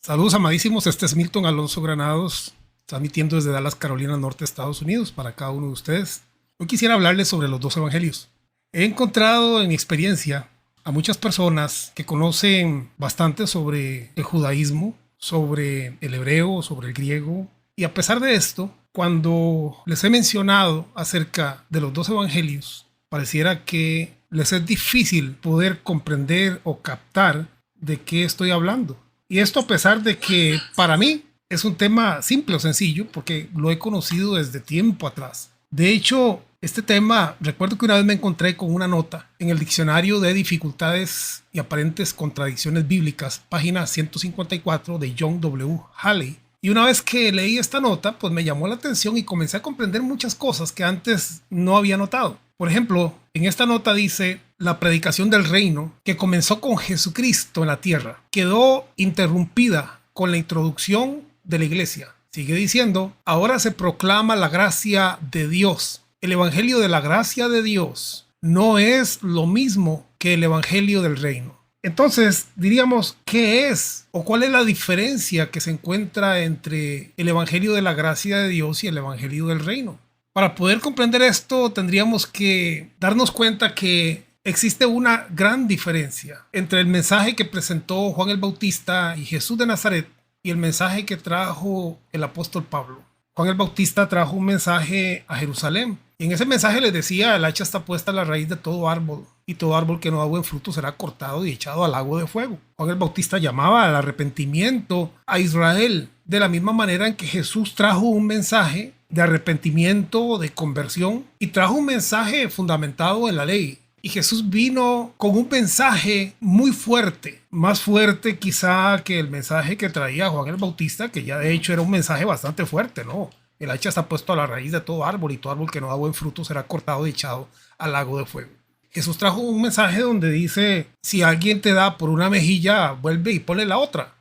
Saludos amadísimos, este es Milton Alonso Granados, transmitiendo desde Dallas, Carolina Norte, Estados Unidos, para cada uno de ustedes. Hoy quisiera hablarles sobre los dos evangelios. He encontrado en mi experiencia a muchas personas que conocen bastante sobre el judaísmo, sobre el hebreo, sobre el griego, y a pesar de esto, cuando les he mencionado acerca de los dos evangelios, pareciera que les es difícil poder comprender o captar de qué estoy hablando. Y esto a pesar de que para mí es un tema simple o sencillo, porque lo he conocido desde tiempo atrás. De hecho, este tema, recuerdo que una vez me encontré con una nota en el diccionario de dificultades y aparentes contradicciones bíblicas, página 154 de John W. Halley. Y una vez que leí esta nota, pues me llamó la atención y comencé a comprender muchas cosas que antes no había notado. Por ejemplo, en esta nota dice: la predicación del reino, que comenzó con Jesucristo en la tierra, quedó interrumpida con la introducción de la iglesia. Sigue diciendo: ahora se proclama la gracia de Dios. El evangelio de la gracia de Dios no es lo mismo que el evangelio del reino. Entonces, diríamos, ¿qué es o cuál es la diferencia que se encuentra entre el evangelio de la gracia de Dios y el evangelio del reino? Para poder comprender esto, tendríamos que darnos cuenta que existe una gran diferencia entre el mensaje que presentó Juan el Bautista y Jesús de Nazaret y el mensaje que trajo el apóstol Pablo. Juan el Bautista trajo un mensaje a Jerusalén, y en ese mensaje les decía: el hacha está puesta a la raíz de todo árbol, y todo árbol que no da buen fruto será cortado y echado al lago de fuego. Juan el Bautista llamaba al arrepentimiento a Israel, de la misma manera en que Jesús trajo un mensaje de arrepentimiento, de conversión, y trajo un mensaje fundamentado en la ley. Y Jesús vino con un mensaje muy fuerte, más fuerte quizá que el mensaje que traía Juan el Bautista, que ya de hecho era un mensaje bastante fuerte, ¿no? El hacha está puesto a la raíz de todo árbol, y todo árbol que no da buen fruto será cortado y echado al lago de fuego. Jesús trajo un mensaje donde dice: si alguien te da por una mejilla, vuelve y ponle la otra.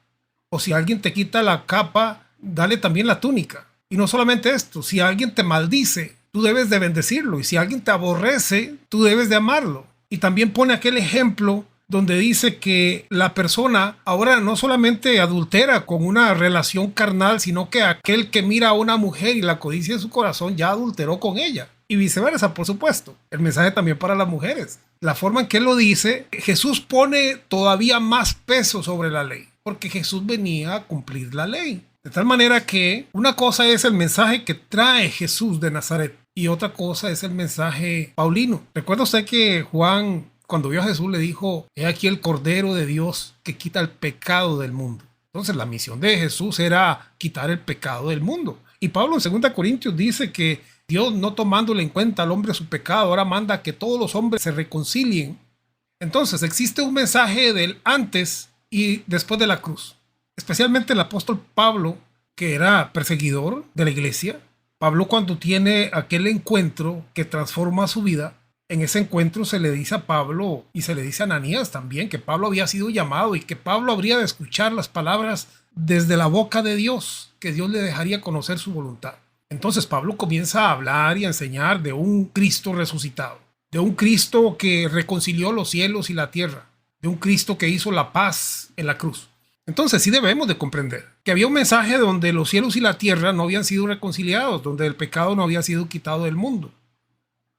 O si alguien te quita la capa, dale también la túnica. Y no solamente esto: si alguien te maldice, tú debes de bendecirlo, y si alguien te aborrece, tú debes de amarlo. Y también pone aquel ejemplo donde dice que la persona ahora no solamente adultera con una relación carnal, sino que aquel que mira a una mujer y la codicia en su corazón ya adulteró con ella. Y viceversa, por supuesto. El mensaje también para las mujeres. La forma en que él lo dice, Jesús pone todavía más peso sobre la ley, porque Jesús venía a cumplir la ley. De tal manera que una cosa es el mensaje que trae Jesús de Nazaret y otra cosa es el mensaje paulino. ¿Recuerda usted que Juan, cuando vio a Jesús, le dijo: he aquí el Cordero de Dios que quita el pecado del mundo? Entonces la misión de Jesús era quitar el pecado del mundo. Y Pablo en 2 Corintios dice que Dios, no tomándole en cuenta al hombre su pecado, ahora manda que todos los hombres se reconcilien. Entonces existe un mensaje del antes y después de la cruz. Especialmente el apóstol Pablo, que era perseguidor de la iglesia. Pablo, cuando tiene aquel encuentro que transforma su vida, en ese encuentro se le dice a Pablo, y se le dice a Ananías también, que Pablo había sido llamado y que Pablo habría de escuchar las palabras desde la boca de Dios, que Dios le dejaría conocer su voluntad. Entonces Pablo comienza a hablar y a enseñar de un Cristo resucitado, de un Cristo que reconcilió los cielos y la tierra, de un Cristo que hizo la paz en la cruz. Entonces sí debemos de comprender que había un mensaje donde los cielos y la tierra no habían sido reconciliados, donde el pecado no había sido quitado del mundo,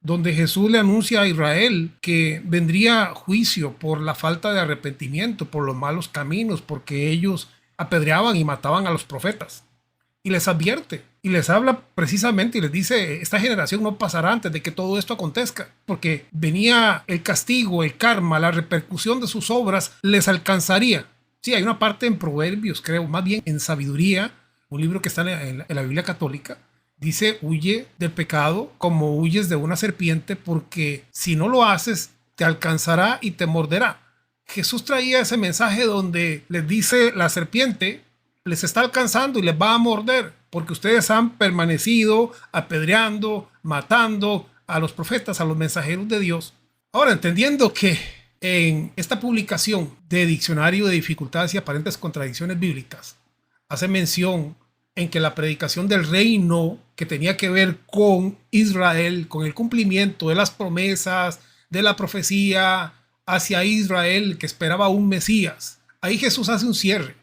donde Jesús le anuncia a Israel que vendría juicio por la falta de arrepentimiento, por los malos caminos, porque ellos apedreaban y mataban a los profetas. Y les advierte y les habla precisamente y les dice: esta generación no pasará antes de que todo esto acontezca, porque venía el castigo, el karma, la repercusión de sus obras les alcanzaría. Sí, hay una parte en Proverbios, creo, más bien en Sabiduría, un libro que está en la Biblia católica. Dice: huye del pecado como huyes de una serpiente, porque si no lo haces, te alcanzará y te morderá. Jesús traía ese mensaje donde les dice: la serpiente les está alcanzando y les va a morder, porque ustedes han permanecido apedreando, matando a los profetas, a los mensajeros de Dios. Ahora, entendiendo que en esta publicación de Diccionario de Dificultades y Aparentes Contradicciones Bíblicas hace mención en que la predicación del reino, que tenía que ver con Israel, con el cumplimiento de las promesas, de la profecía hacia Israel, que esperaba un Mesías, ahí Jesús hace un cierre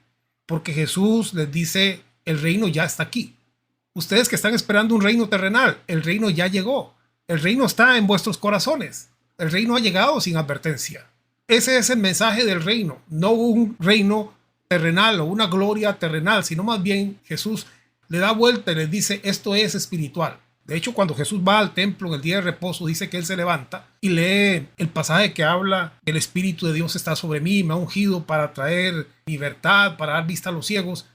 porque Jesús les dice, el reino ya está aquí. Ustedes que están esperando un reino terrenal, el reino ya llegó. El reino está en vuestros corazones. El reino ha llegado sin advertencia. Ese es el mensaje del reino, no un reino terrenal o una gloria terrenal, sino más bien Jesús le da vuelta y les dice, esto es espiritual. De hecho, cuando Jesús va al templo en el día de reposo, dice que él se levanta y lee el pasaje que habla, el Espíritu de Dios está sobre mí, me ha ungido para traer libertad, para dar vista a los ciegos.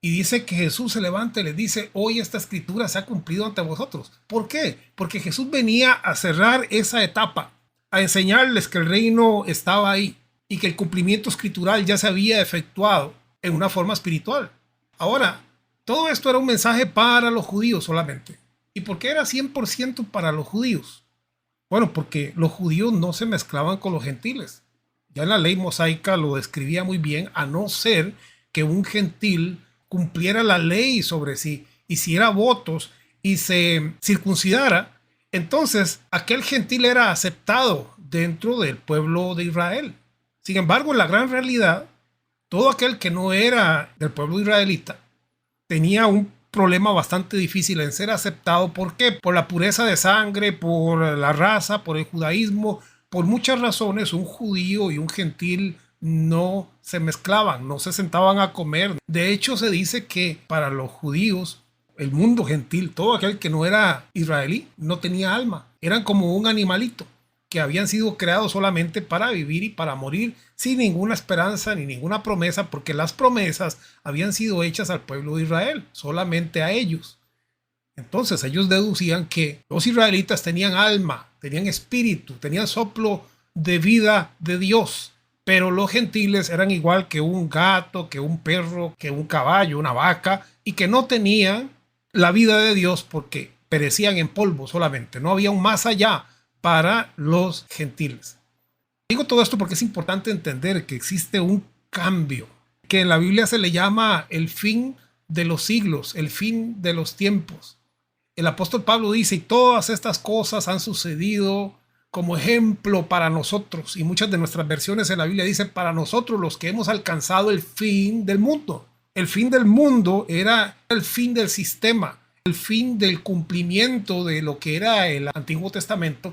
Y dice que Jesús se levanta y les dice, hoy esta escritura se ha cumplido ante vosotros. ¿Por qué? Porque Jesús venía a cerrar esa etapa, a enseñarles que el reino estaba ahí y que el cumplimiento escritural ya se había efectuado en una forma espiritual. Ahora, todo esto era un mensaje para los judíos solamente. ¿Y por qué era 100% para los judíos? Bueno, porque los judíos no se mezclaban con los gentiles. Ya en la ley mosaica lo describía muy bien, a no ser que un gentil cumpliera la ley sobre sí, hiciera votos y se circuncidara. Entonces, aquel gentil era aceptado dentro del pueblo de Israel. Sin embargo, en la gran realidad, todo aquel que no era del pueblo israelita tenía un problema bastante difícil en ser aceptado. ¿Por qué? Por la pureza de sangre, por la raza, por el judaísmo, por muchas razones. Un judío y un gentil no se mezclaban, no se sentaban a comer. De hecho, se dice que para los judíos, el mundo gentil, todo aquel que no era israelí, no tenía alma. Eran como un animalito que habían sido creados solamente para vivir y para morir sin ninguna esperanza ni ninguna promesa, porque las promesas habían sido hechas al pueblo de Israel, solamente a ellos. Entonces ellos deducían que los israelitas tenían alma, tenían espíritu, tenían soplo de vida de Dios, pero los gentiles eran igual que un gato, que un perro, que un caballo, una vaca, y que no tenían la vida de Dios porque perecían en polvo solamente, no había un más allá para los gentiles. Digo todo esto porque es importante entender que existe un cambio, que en la Biblia se le llama el fin de los siglos, el fin de los tiempos. El apóstol Pablo dice, y todas estas cosas han sucedido como ejemplo para nosotros, y muchas de nuestras versiones en la Biblia dicen para nosotros los que hemos alcanzado el fin del mundo. El fin del mundo era el fin del sistema, el fin del cumplimiento de lo que era el Antiguo Testamento,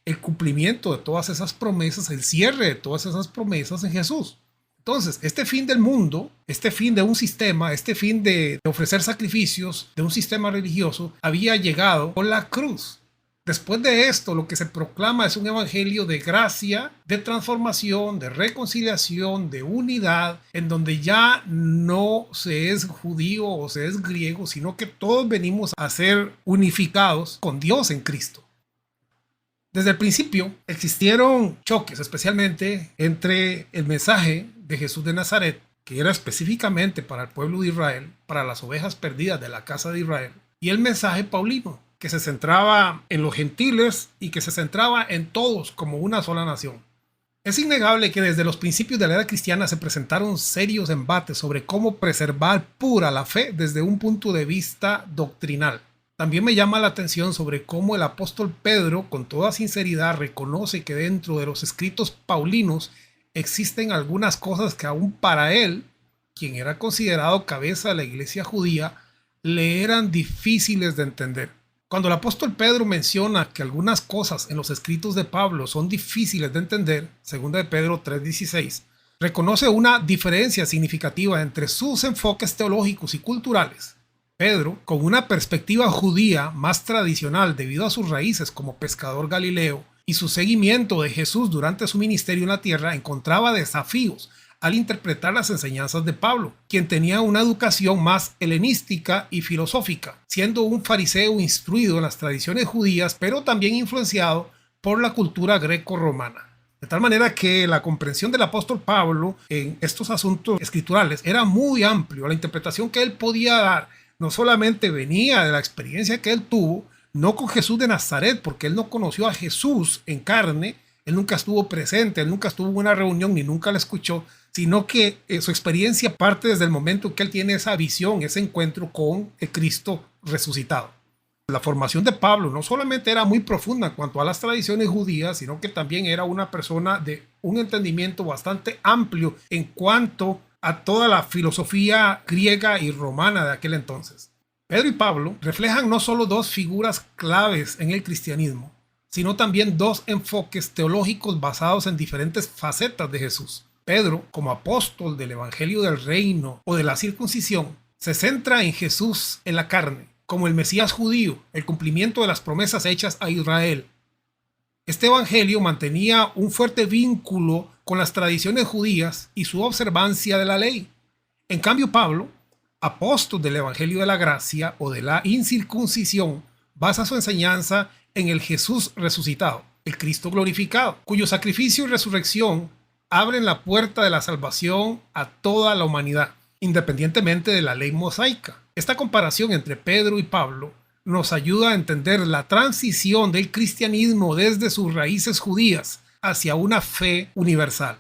el cumplimiento de todas esas promesas, el cierre de todas esas promesas en Jesús. Entonces, este fin del mundo, este fin de un sistema, este fin de ofrecer sacrificios, de un sistema religioso, había llegado con la cruz. Después de esto, lo que se proclama es un evangelio de gracia, de transformación, de reconciliación, de unidad, en donde ya no se es judío o se es griego, sino que todos venimos a ser unificados con Dios en Cristo. Desde el principio existieron choques, especialmente entre el mensaje de Jesús de Nazaret, que era específicamente para el pueblo de Israel, para las ovejas perdidas de la casa de Israel, y el mensaje paulino, que se centraba en los gentiles y que se centraba en todos como una sola nación. Es innegable que desde los principios de la era cristiana se presentaron serios embates sobre cómo preservar pura la fe desde un punto de vista doctrinal. También me llama la atención sobre cómo el apóstol Pedro, con toda sinceridad, reconoce que dentro de los escritos paulinos existen algunas cosas que aún para él, quien era considerado cabeza de la iglesia judía, le eran difíciles de entender. Cuando el apóstol Pedro menciona que algunas cosas en los escritos de Pablo son difíciles de entender, 2 de Pedro 3:16, reconoce una diferencia significativa entre sus enfoques teológicos y culturales. Pedro, con una perspectiva judía más tradicional debido a sus raíces como pescador galileo y su seguimiento de Jesús durante su ministerio en la tierra, encontraba desafíos al interpretar las enseñanzas de Pablo, quien tenía una educación más helenística y filosófica, siendo un fariseo instruido en las tradiciones judías, pero también influenciado por la cultura greco-romana. De tal manera que la comprensión del apóstol Pablo en estos asuntos escriturales era muy amplio. La interpretación que él podía dar no solamente venía de la experiencia que él tuvo, no con Jesús de Nazaret, porque él no conoció a Jesús en carne, él nunca estuvo presente, él nunca estuvo en una reunión ni nunca la escuchó, sino que su experiencia parte desde el momento que él tiene esa visión, ese encuentro con el Cristo resucitado. La formación de Pablo no solamente era muy profunda en cuanto a las tradiciones judías, sino que también era una persona de un entendimiento bastante amplio en cuanto a toda la filosofía griega y romana de aquel entonces. Pedro y Pablo reflejan no solo dos figuras claves en el cristianismo, sino también dos enfoques teológicos basados en diferentes facetas de Jesús. Pedro, como apóstol del Evangelio del Reino o de la circuncisión, se centra en Jesús en la carne, como el Mesías judío, el cumplimiento de las promesas hechas a Israel. Este evangelio mantenía un fuerte vínculo con las tradiciones judías y su observancia de la ley. En cambio, Pablo, apóstol del Evangelio de la Gracia o de la incircuncisión, basa su enseñanza en el Jesús resucitado, el Cristo glorificado, cuyo sacrificio y resurrección abren la puerta de la salvación a toda la humanidad, independientemente de la ley mosaica. Esta comparación entre Pedro y Pablo nos ayuda a entender la transición del cristianismo desde sus raíces judías hacia una fe universal.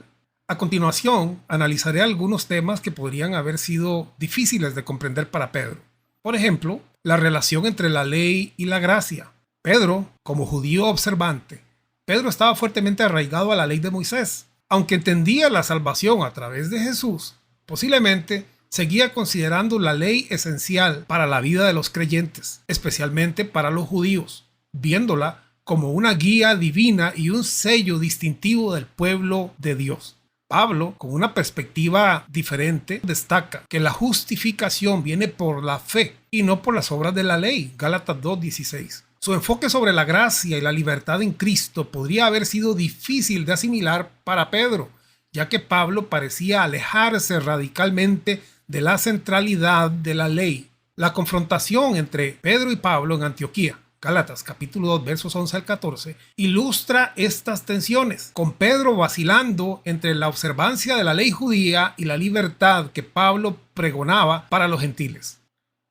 A continuación, analizaré algunos temas que podrían haber sido difíciles de comprender para Pedro. Por ejemplo, la relación entre la ley y la gracia. Pedro, como judío observante, Pedro estaba fuertemente arraigado a la ley de Moisés. Aunque entendía la salvación a través de Jesús, posiblemente seguía considerando la ley esencial para la vida de los creyentes, especialmente para los judíos, viéndola como una guía divina y un sello distintivo del pueblo de Dios. Pablo, con una perspectiva diferente, destaca que la justificación viene por la fe y no por las obras de la ley, Gálatas 2:16. Su enfoque sobre la gracia y la libertad en Cristo podría haber sido difícil de asimilar para Pedro, ya que Pablo parecía alejarse radicalmente de la centralidad de la ley. La confrontación entre Pedro y Pablo en Antioquía, Gálatas capítulo 2 versos 11 al 14, ilustra estas tensiones, con Pedro vacilando entre la observancia de la ley judía y la libertad que Pablo pregonaba para los gentiles.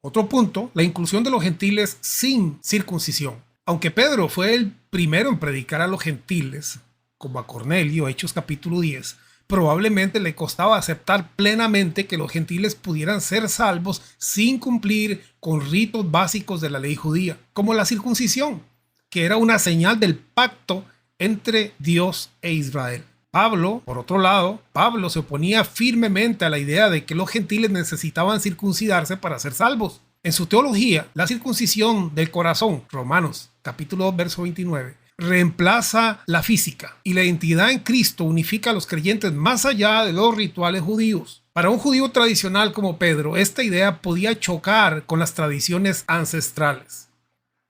Otro punto, la inclusión de los gentiles sin circuncisión. Aunque Pedro fue el primero en predicar a los gentiles, como a Cornelio, Hechos capítulo 10, probablemente le costaba aceptar plenamente que los gentiles pudieran ser salvos sin cumplir con ritos básicos de la ley judía, como la circuncisión, que era una señal del pacto entre Dios e Israel. Pablo, por otro lado, Pablo se oponía firmemente a la idea de que los gentiles necesitaban circuncidarse para ser salvos. En su teología, la circuncisión del corazón, Romanos capítulo 2, verso 29, reemplaza la física y la identidad en Cristo unifica a los creyentes más allá de los rituales judíos. Para un judío tradicional como Pedro, esta idea podía chocar con las tradiciones ancestrales.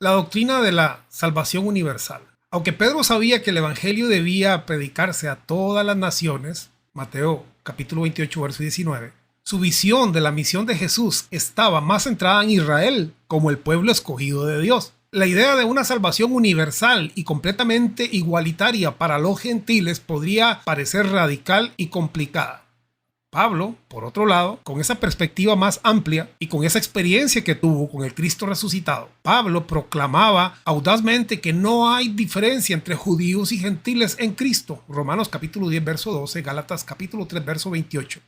La doctrina de la salvación universal. Aunque Pedro sabía que el evangelio debía predicarse a todas las naciones, Mateo capítulo 28, verso 19, su visión de la misión de Jesús estaba más centrada en Israel como el pueblo escogido de Dios. La idea de una salvación universal y completamente igualitaria para los gentiles podría parecer radical y complicada. Pablo, por otro lado, con esa perspectiva más amplia y con esa experiencia que tuvo con el Cristo resucitado, Pablo proclamaba audazmente que no hay diferencia entre judíos y gentiles en Cristo. Romanos capítulo 10, verso 12, Gálatas capítulo 3, verso 28.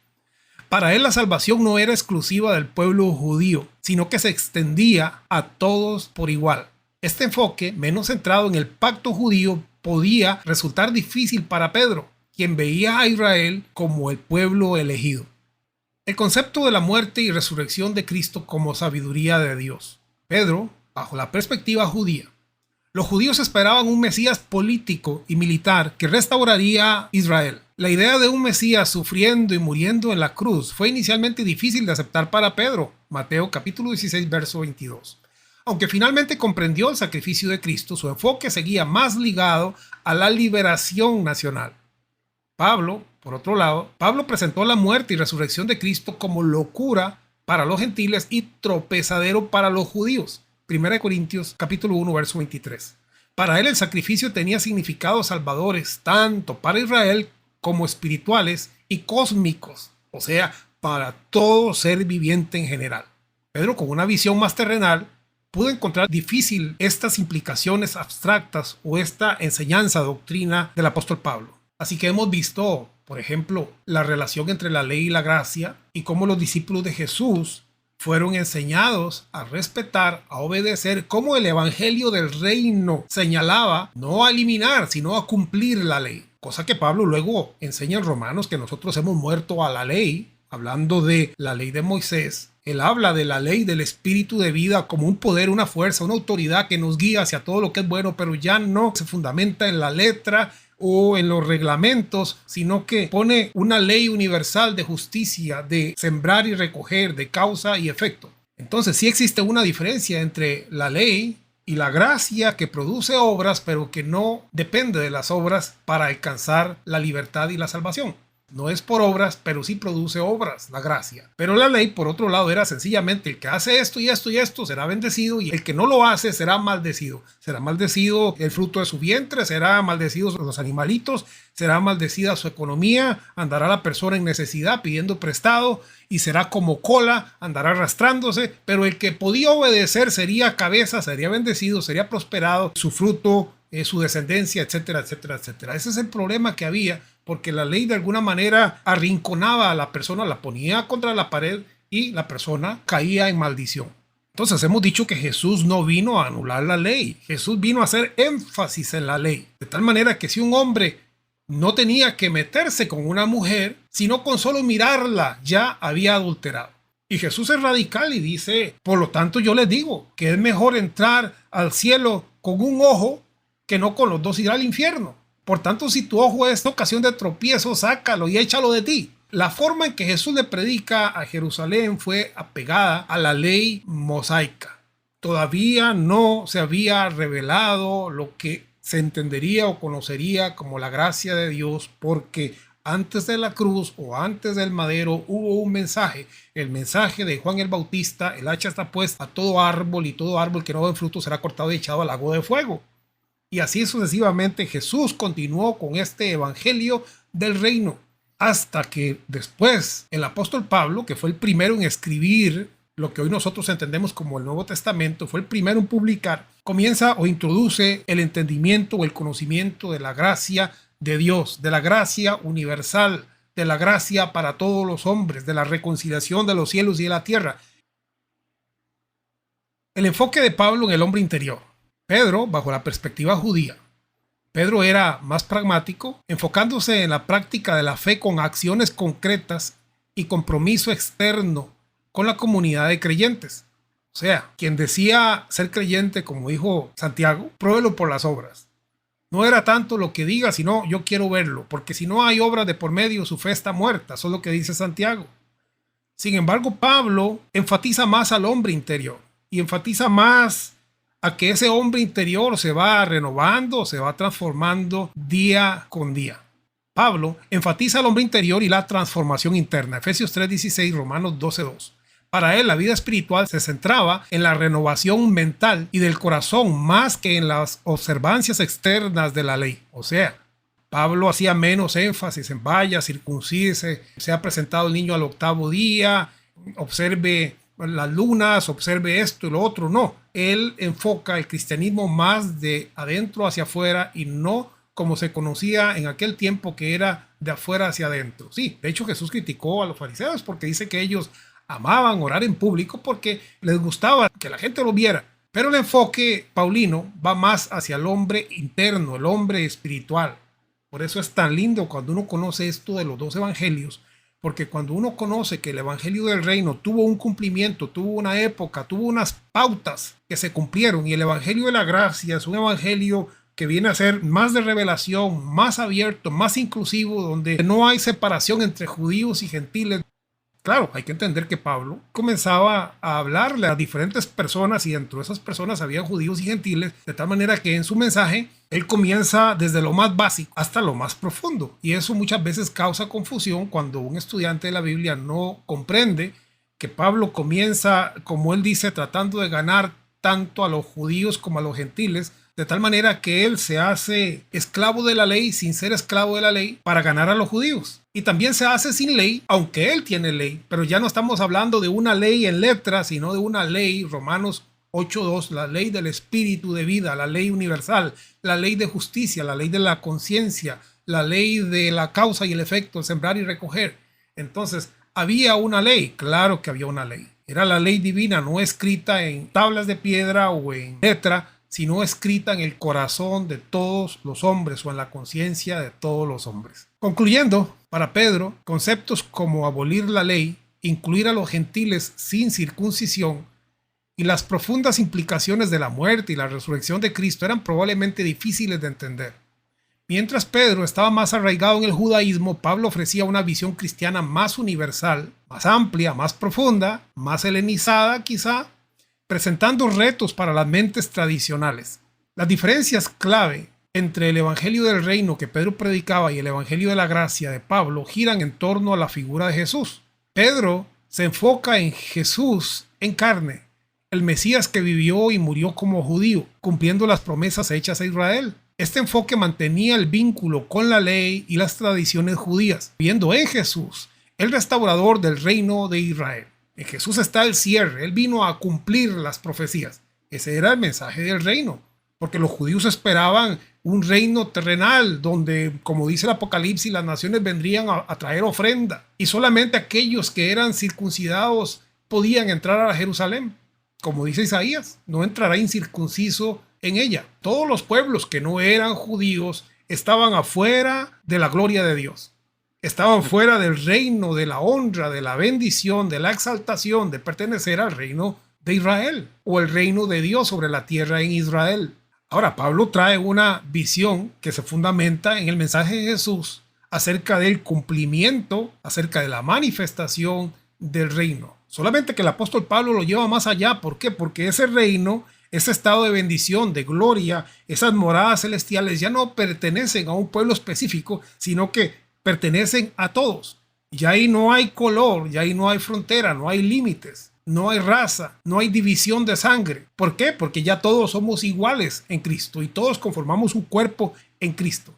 Para él la salvación no era exclusiva del pueblo judío, sino que se extendía a todos por igual. Este enfoque, menos centrado en el pacto judío, podía resultar difícil para Pedro, quien veía a Israel como el pueblo elegido. El concepto de la muerte y resurrección de Cristo como sabiduría de Dios. Pedro, bajo la perspectiva judía, los judíos esperaban un Mesías político y militar que restauraría Israel. La idea de un Mesías sufriendo y muriendo en la cruz fue inicialmente difícil de aceptar para Pedro, Mateo capítulo 16, verso 22. Aunque finalmente comprendió el sacrificio de Cristo, su enfoque seguía más ligado a la liberación nacional. Pablo, por otro lado, Pablo presentó la muerte y resurrección de Cristo como locura para los gentiles y tropezadero para los judíos. 1 Corintios capítulo 1, verso 23. Para él el sacrificio tenía significados salvadores tanto para Israel como espirituales y cósmicos, o sea, para todo ser viviente en general. Pedro, con una visión más terrenal, pudo encontrar difícil estas implicaciones abstractas o esta enseñanza doctrina del apóstol Pablo. Así que hemos visto, por ejemplo, la relación entre la ley y la gracia y cómo los discípulos de Jesús fueron enseñados a respetar, a obedecer, cómo el evangelio del reino señalaba no a eliminar, sino a cumplir la ley. Cosa que Pablo luego enseña en Romanos, que nosotros hemos muerto a la ley hablando de la ley de Moisés, él habla de la ley del espíritu de vida como un poder, una fuerza, una autoridad que nos guía hacia todo lo que es bueno, pero ya no se fundamenta en la letra o en los reglamentos, sino que pone una ley universal de justicia, de sembrar y recoger, de causa y efecto. Entonces sí existe una diferencia entre la ley y la gracia, que produce obras, pero que no depende de las obras para alcanzar la libertad y la salvación. No es por obras, pero sí produce obras, la gracia. Pero la ley, por otro lado, era sencillamente el que hace esto y esto y esto será bendecido, y el que no lo hace será maldecido. Será maldecido el fruto de su vientre, será maldecidos los animalitos, será maldecida su economía, andará la persona en necesidad pidiendo prestado y será como cola, andará arrastrándose, pero el que podía obedecer sería cabeza, sería bendecido, sería prosperado, su fruto, su descendencia, etcétera, etcétera, etcétera. Ese es el problema que había, porque la ley de alguna manera arrinconaba a la persona, la ponía contra la pared y la persona caía en maldición. Entonces hemos dicho que Jesús no vino a anular la ley, Jesús vino a hacer énfasis en la ley, de tal manera que si un hombre no tenía que meterse con una mujer, sino con solo mirarla ya había adulterado. Y Jesús es radical y dice, por lo tanto yo les digo que es mejor entrar al cielo con un ojo que no con los dos, ir al infierno. Por tanto, si tu ojo es ocasión de tropiezo, sácalo y échalo de ti. La forma en que Jesús le predica a Jerusalén fue apegada a la ley mosaica. Todavía no se había revelado lo que se entendería o conocería como la gracia de Dios, porque antes de la cruz o antes del madero hubo un mensaje, el mensaje de Juan el Bautista: el hacha está puesta a todo árbol y todo árbol que no dé fruto será cortado y echado al lago de fuego. Y así sucesivamente Jesús continuó con este evangelio del reino, hasta que después el apóstol Pablo, que fue el primero en escribir lo que hoy nosotros entendemos como el Nuevo Testamento, fue el primero en publicar, comienza o introduce el entendimiento o el conocimiento de la gracia de Dios, de la gracia universal, de la gracia para todos los hombres, de la reconciliación de los cielos y de la tierra. El enfoque de Pablo en el hombre interior. Pedro, bajo la perspectiva judía, Pedro era más pragmático, enfocándose en la práctica de la fe con acciones concretas y compromiso externo con la comunidad de creyentes. O sea, quien decía ser creyente, como dijo Santiago, pruébelo por las obras. No era tanto lo que diga, sino yo quiero verlo, porque si no hay obras de por medio, su fe está muerta. Eso es lo que dice Santiago. Sin embargo, Pablo enfatiza más al hombre interior y enfatiza más a que ese hombre interior se va renovando, se va transformando día con día. Pablo enfatiza al hombre interior y la transformación interna. Efesios 3:16, Romanos 12:2. Para él, la vida espiritual se centraba en la renovación mental y del corazón más que en las observancias externas de la ley. O sea, Pablo hacía menos énfasis en vaya, circuncídese, se ha presentado el niño al 8º día, observe las lunas, observe esto y lo otro. No, él enfoca el cristianismo más de adentro hacia afuera y no como se conocía en aquel tiempo, que era de afuera hacia adentro. Sí, de hecho Jesús criticó a los fariseos porque dice que ellos amaban orar en público porque les gustaba que la gente lo viera. Pero el enfoque paulino va más hacia el hombre interno, el hombre espiritual. Por eso es tan lindo cuando uno conoce esto de los dos evangelios, porque cuando uno conoce que el evangelio del reino tuvo un cumplimiento, tuvo una época, tuvo unas pautas que se cumplieron, y el evangelio de la gracia es un evangelio que viene a ser más de revelación, más abierto, más inclusivo, donde no hay separación entre judíos y gentiles. Claro, hay que entender que Pablo comenzaba a hablarle a diferentes personas, y dentro de esas personas había judíos y gentiles, de tal manera que en su mensaje él comienza desde lo más básico hasta lo más profundo. Y eso muchas veces causa confusión cuando un estudiante de la Biblia no comprende que Pablo comienza, como él dice, tratando de ganar tanto a los judíos como a los gentiles, de tal manera que él se hace esclavo de la ley sin ser esclavo de la ley para ganar a los judíos. Y también se hace sin ley, aunque él tiene ley, pero ya no estamos hablando de una ley en letra, sino de una ley, Romanos 8:2, la ley del espíritu de vida, la ley universal, la ley de justicia, la ley de la conciencia, la ley de la causa y el efecto, sembrar y recoger. Entonces, ¿había una ley? Claro que había una ley. Era la ley divina, no escrita en tablas de piedra o en letra, sino escrita en el corazón de todos los hombres o en la conciencia de todos los hombres. Concluyendo, Para Pedro, conceptos como abolir la ley, incluir a los gentiles sin circuncisión y las profundas implicaciones de la muerte y la resurrección de Cristo eran probablemente difíciles de entender. Mientras Pedro estaba más arraigado en el judaísmo, Pablo ofrecía una visión cristiana más universal, más amplia, más profunda, más helenizada quizá, presentando retos para las mentes tradicionales. Las diferencias clave entre el Evangelio del Reino que Pedro predicaba y el Evangelio de la Gracia de Pablo giran en torno a la figura de Jesús. Pedro se enfoca en Jesús en carne, el Mesías que vivió y murió como judío, cumpliendo las promesas hechas a Israel. Este enfoque mantenía el vínculo con la ley y las tradiciones judías, viendo en Jesús el restaurador del reino de Israel. En Jesús está el cierre, él vino a cumplir las profecías. Ese era el mensaje del reino, porque los judíos esperaban un reino terrenal donde, como dice el Apocalipsis, las naciones vendrían a traer ofrenda y solamente aquellos que eran circuncidados podían entrar a Jerusalén. Como dice Isaías, no entrará incircunciso en ella. Todos los pueblos que no eran judíos estaban afuera de la gloria de Dios. Estaban fuera del reino, de la honra, de la bendición, de la exaltación, de pertenecer al reino de Israel o el reino de Dios sobre la tierra en Israel. Ahora, Pablo trae una visión que se fundamenta en el mensaje de Jesús acerca del cumplimiento, acerca de la manifestación del reino. Solamente que el apóstol Pablo lo lleva más allá. ¿Por qué? Porque ese reino, ese estado de bendición, de gloria, esas moradas celestiales ya no pertenecen a un pueblo específico, sino que pertenecen a todos. Ya ahí no hay color, ya ahí no hay frontera, no hay límites, no hay raza, no hay división de sangre. ¿Por qué? Porque ya todos somos iguales en Cristo y todos conformamos un cuerpo en Cristo.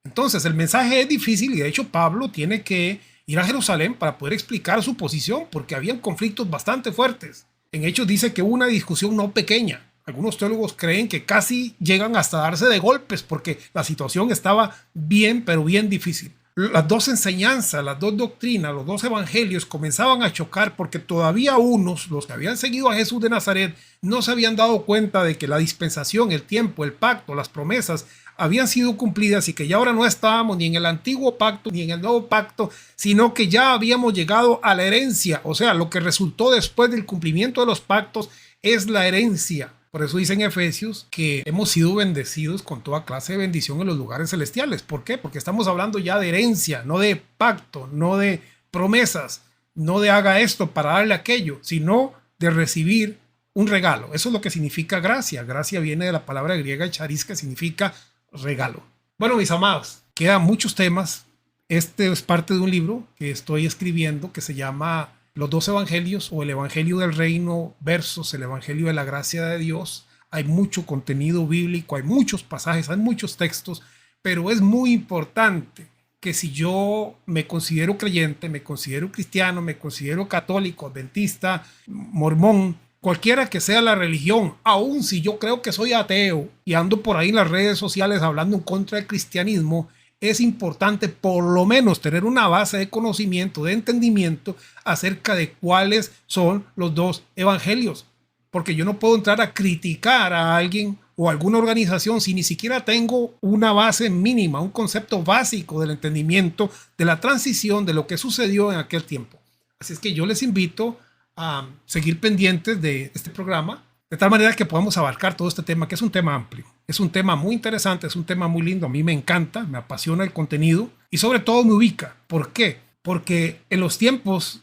Entonces el mensaje es difícil y de hecho Pablo tiene que ir a Jerusalén para poder explicar su posición porque habían conflictos bastante fuertes. En Hechos dice que hubo una discusión no pequeña. Algunos teólogos creen que casi llegan hasta darse de golpes porque la situación estaba bien, pero bien difícil. Las dos enseñanzas, las dos doctrinas, los dos evangelios comenzaban a chocar porque todavía unos, los que habían seguido a Jesús de Nazaret, no se habían dado cuenta de que la dispensación, el tiempo, el pacto, las promesas habían sido cumplidas y que ya ahora no estábamos ni en el antiguo pacto ni en el nuevo pacto, sino que ya habíamos llegado a la herencia. O sea, lo que resultó después del cumplimiento de los pactos es la herencia. Por eso dice en Efesios que hemos sido bendecidos con toda clase de bendición en los lugares celestiales. ¿Por qué? Porque estamos hablando ya de herencia, no de pacto, no de promesas, no de haga esto para darle aquello, sino de recibir un regalo. Eso es lo que significa gracia. Gracia viene de la palabra griega charis, que significa regalo. Bueno, mis amados, quedan muchos temas. Este es parte de un libro que estoy escribiendo que se llama Los dos evangelios o el evangelio del reino versus el evangelio de la gracia de Dios. Hay mucho contenido bíblico, hay muchos pasajes, hay muchos textos, pero es muy importante que si yo me considero creyente, me considero cristiano, me considero católico, adventista, mormón, cualquiera que sea la religión, aun si yo creo que soy ateo y ando por ahí en las redes sociales hablando en contra del cristianismo, es importante por lo menos tener una base de conocimiento, de entendimiento acerca de cuáles son los dos evangelios. Porque yo no puedo entrar a criticar a alguien o a alguna organización si ni siquiera tengo una base mínima, un concepto básico del entendimiento de la transición de lo que sucedió en aquel tiempo. Así es que yo les invito a seguir pendientes de este programa, de tal manera que podamos abarcar todo este tema, que es un tema amplio. Es un tema muy interesante, es un tema muy lindo. A mí me encanta, me apasiona el contenido y sobre todo me ubica. ¿Por qué? Porque en los tiempos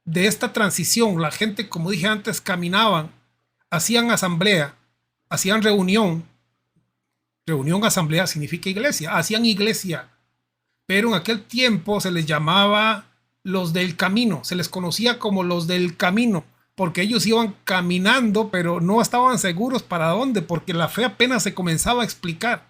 de esta transición, la gente, como dije antes, caminaban, hacían asamblea, hacían reunión. Reunión, asamblea significa iglesia. Hacían iglesia. Pero en aquel tiempo se les llamaba los del camino. Se les conocía como los del camino. Porque ellos iban caminando, pero no estaban seguros para dónde, porque la fe apenas se comenzaba a explicar.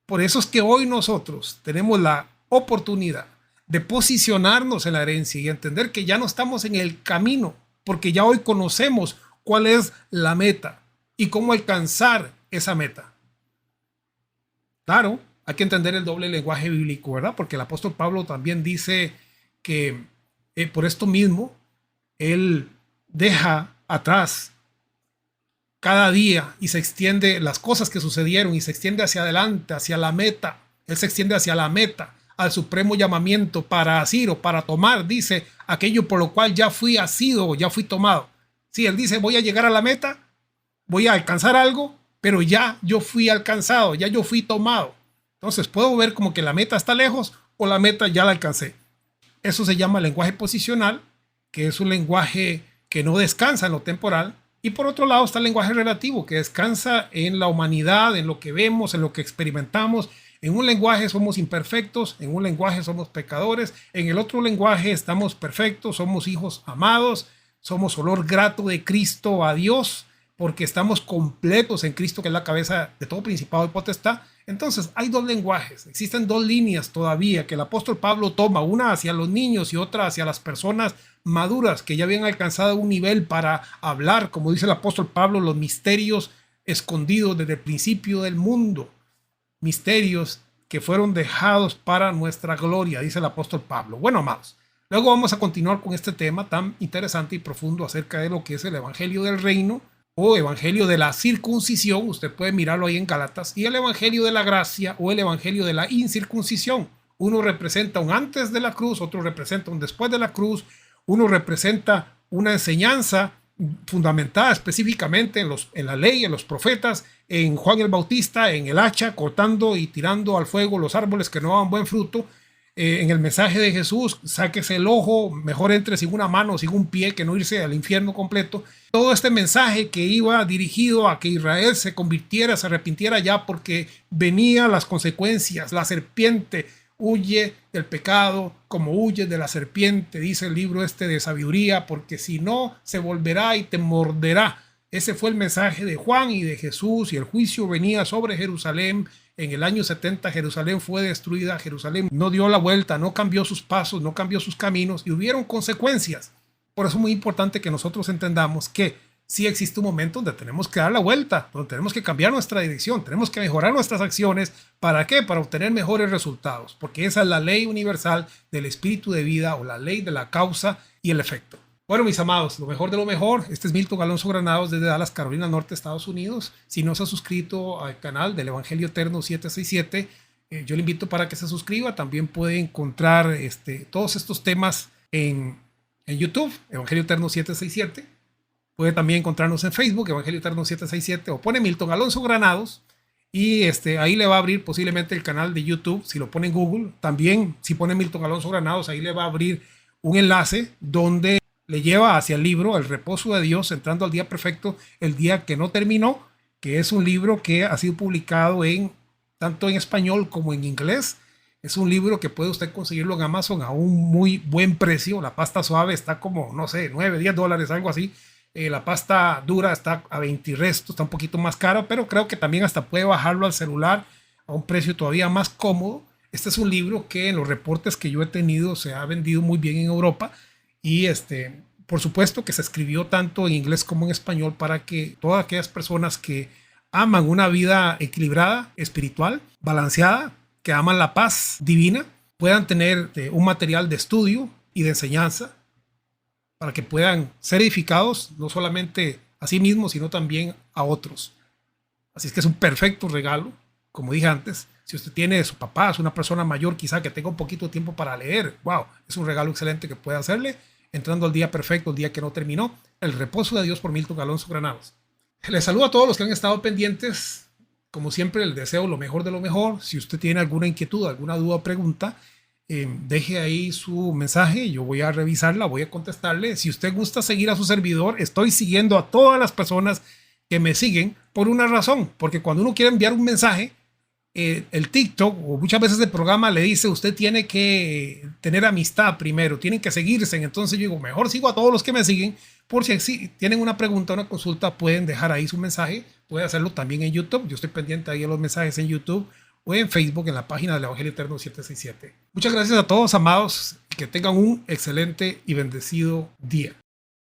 Por eso es que hoy nosotros tenemos la oportunidad de posicionarnos en la herencia y entender que ya no estamos en el camino, porque ya hoy conocemos cuál es la meta y cómo alcanzar esa meta. Claro, hay que entender el doble lenguaje bíblico, ¿verdad? Porque el apóstol Pablo también dice que por esto mismo, él deja atrás cada día y se extiende las cosas que sucedieron y se extiende hacia adelante, hacia la meta. Él se extiende hacia la meta, al supremo llamamiento para asir o para tomar, dice, aquello por lo cual ya fui asido o ya fui tomado. Sí, él dice, voy a llegar a la meta, voy a alcanzar algo, pero ya yo fui alcanzado, ya yo fui tomado. Entonces puedo ver como que la meta está lejos o la meta ya la alcancé. Eso se llama lenguaje posicional, que es un lenguaje que no descansa en lo temporal. Y por otro lado está el lenguaje relativo, que descansa en la humanidad, en lo que vemos, en lo que experimentamos. En un lenguaje somos imperfectos, en un lenguaje somos pecadores, en el otro lenguaje estamos perfectos, somos hijos amados, somos olor grato de Cristo a Dios, porque estamos completos en Cristo, que es la cabeza de todo principado y potestad. Entonces hay dos lenguajes, existen dos líneas todavía que el apóstol Pablo toma, una hacia los niños y otra hacia las personas maduras que ya habían alcanzado un nivel para hablar, como dice el apóstol Pablo, los misterios escondidos desde el principio del mundo, misterios que fueron dejados para nuestra gloria, dice el apóstol Pablo. Bueno, amados, luego vamos a continuar con este tema tan interesante y profundo acerca de lo que es el evangelio del reino o evangelio de la circuncisión. Usted puede mirarlo ahí en Gálatas, y el evangelio de la gracia o el evangelio de la incircuncisión. Uno representa un antes de la cruz, otro representa un después de la cruz. Uno representa una enseñanza fundamentada específicamente en la ley, en los profetas, en Juan el Bautista, en el hacha, cortando y tirando al fuego los árboles que no daban buen fruto. En el mensaje de Jesús, sáquese el ojo, mejor entre sin una mano, sin un pie, que no irse al infierno completo. Todo este mensaje que iba dirigido a que Israel se convirtiera, se arrepintiera ya, porque venían las consecuencias. La serpiente huye del pecado como huye de la serpiente, dice el libro este de sabiduría, porque si no se volverá y te morderá. Ese fue el mensaje de Juan y de Jesús, y el juicio venía sobre Jerusalén. En el año 70 Jerusalén fue destruida, Jerusalén no dio la vuelta, no cambió sus pasos, no cambió sus caminos, y hubieron consecuencias. Por eso es muy importante que nosotros entendamos que sí existe un momento donde tenemos que dar la vuelta, donde tenemos que cambiar nuestra dirección, tenemos que mejorar nuestras acciones. ¿Para qué? Para obtener mejores resultados, porque esa es la ley universal del espíritu de vida, o la ley de la causa y el efecto. Bueno, mis amados, lo mejor de lo mejor. Este es Milton Alonso Granados desde Dallas, Carolina Norte, Estados Unidos. Si no se ha suscrito al canal del Evangelio Eterno 767, yo le invito para que se suscriba. También puede encontrar todos estos temas en YouTube, Evangelio Eterno 767. Puede también encontrarnos en Facebook, Evangelio Eterno 767, o pone Milton Alonso Granados y ahí le va a abrir posiblemente el canal de YouTube. Si lo pone en Google, también si pone Milton Alonso Granados, ahí le va a abrir un enlace donde le lleva hacia el libro El reposo de Dios, entrando al día perfecto, el día que no terminó, que es un libro que ha sido publicado tanto en español como en inglés. Es un libro que puede usted conseguirlo en Amazon a un muy buen precio. La pasta suave está como, no sé, 9, 10 dólares, algo así. La pasta dura está a 20 y resto, está un poquito más cara, pero creo que también hasta puede bajarlo al celular a un precio todavía más cómodo. Este es un libro que en los reportes que yo he tenido se ha vendido muy bien en Europa, y por supuesto que se escribió tanto en inglés como en español para que todas aquellas personas que aman una vida equilibrada, espiritual, balanceada, que aman la paz divina, puedan tener un material de estudio y de enseñanza, para que puedan ser edificados no solamente a sí mismos, sino también a otros. Así es que es un perfecto regalo. Como dije antes, si usted tiene su papá, es una persona mayor quizá que tenga un poquito de tiempo para leer, wow, es un regalo excelente que puede hacerle, entrando al día perfecto, el día que no terminó, El reposo de Dios, por Milton Alonso Granados. Les saludo a todos los que han estado pendientes. Como siempre, les deseo lo mejor de lo mejor. Si usted tiene alguna inquietud, alguna duda o pregunta, deje ahí su mensaje, yo voy a revisarla, voy a contestarle. Si usted gusta seguir a su servidor, estoy siguiendo a todas las personas que me siguen por una razón, porque cuando uno quiere enviar un mensaje, el TikTok o muchas veces el programa le dice, usted tiene que tener amistad primero, tienen que seguirse. Entonces yo digo, mejor sigo a todos los que me siguen, por si tienen una pregunta, una consulta, pueden dejar ahí su mensaje. Puede hacerlo también en YouTube, yo estoy pendiente ahí de los mensajes en YouTube, o en Facebook, en la página del Evangelio Eterno 767. Muchas gracias a todos, amados, y que tengan un excelente y bendecido día.